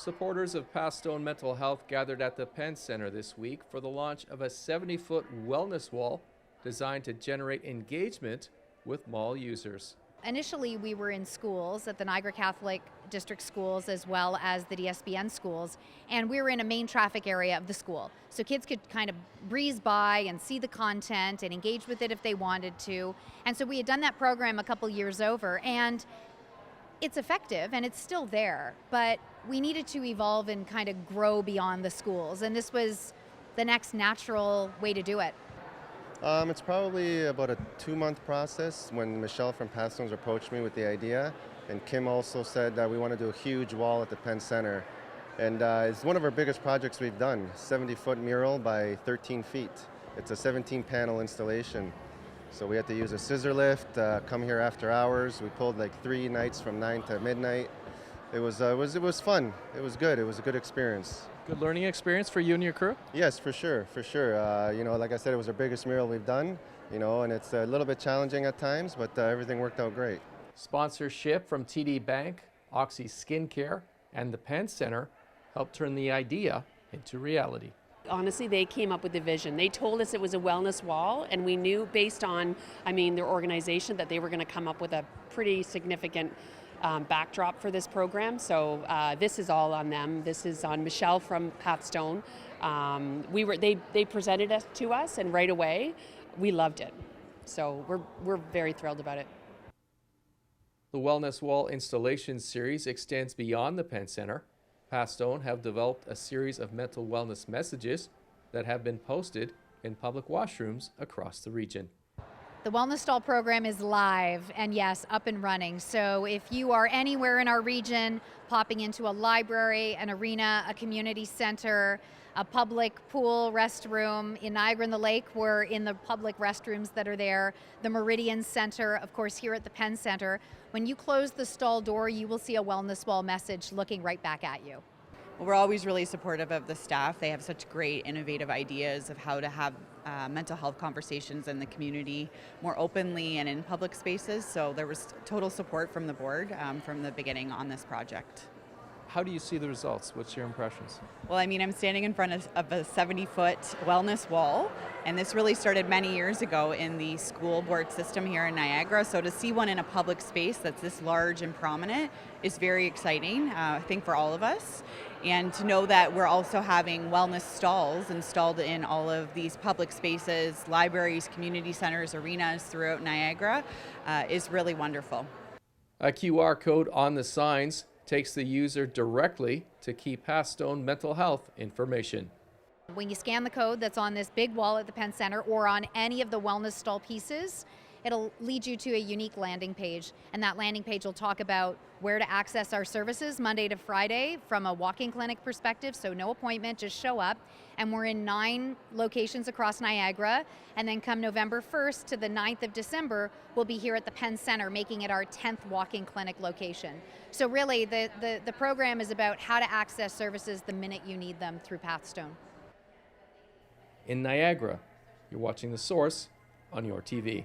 Supporters of Pathstone Mental Health gathered at the Penn Center this week for the launch of a 70-foot wellness wall designed to generate engagement with mall users. Initially, we were in schools at the Niagara Catholic District schools as well as the DSBN schools, and we were in a main traffic area of the school. So kids could kind of breeze by and see the content and engage with it if they wanted to. And so we had done that program a couple years over, and it's effective and it's still there, but we needed to evolve and kind of grow beyond the schools, and this was the next natural way to do it. It's probably about a 2-month process when Michelle from Pathstone's approached me with the idea, and Kim also said that we want to do a huge wall at the Penn Center. And it's one of our biggest projects we've done, 70-foot mural by 13 feet. It's a 17-panel installation. So we had to use a scissor lift, come here after hours. We pulled like 3 nights from 9 to midnight. It was fun. It was good. It was a good experience. Good learning experience for you and your crew? Yes, for sure. Like I said, it was our biggest mural we've done, and it's a little bit challenging at times, but everything worked out great. Sponsorship from TD Bank, Oxy Skincare, and the Penn Center helped turn the idea into reality. Honestly, they came up with the vision. They told us it was a wellness wall, and we knew based on, their organization that they were going to come up with a pretty significant backdrop for this program. So this is all on them. This is on Michelle from Pathstone. They presented it to us, and right away we loved it. So we're very thrilled about it. The Wellness Wall installation series extends beyond the Penn Center. Pathstone have developed a series of mental wellness messages that have been posted in public washrooms across the region. The Wellness Stall program is live and yes, up and running. So if you are anywhere in our region, popping into a library, an arena, a community center, a public pool, restroom, in Niagara and the Lake, we're in the public restrooms that are there, the Meridian Center, of course here at the Penn Center. When you close the stall door, you will see a Wellness Wall message looking right back at you. Well, we're always really supportive of the staff. They have such great innovative ideas of how to have mental health conversations in the community more openly and in public spaces. So there was total support from the board from the beginning on this project. How do you see the results? What's your impressions? Well, I'm standing in front of a 70-foot wellness wall, and this really started many years ago in the school board system here in Niagara. So to see one in a public space that's this large and prominent is very exciting, I think, for all of us. And to know that we're also having wellness stalls installed in all of these public spaces, libraries, community centers, arenas throughout Niagara is really wonderful. A QR code on the signs takes the user directly to key Pathstone Mental Health information. When you scan the code that's on this big wall at the Penn Center or on any of the wellness stall pieces, it'll lead you to a unique landing page, and that landing page will talk about where to access our services Monday to Friday from a walk-in clinic perspective, so no appointment, just show up. And we're in 9 locations across Niagara, and then come November 1st to the 9th of December, we'll be here at the Penn Center, making it our 10th walk-in clinic location. So really, the program is about how to access services the minute you need them through Pathstone. In Niagara, you're watching The Source on your TV.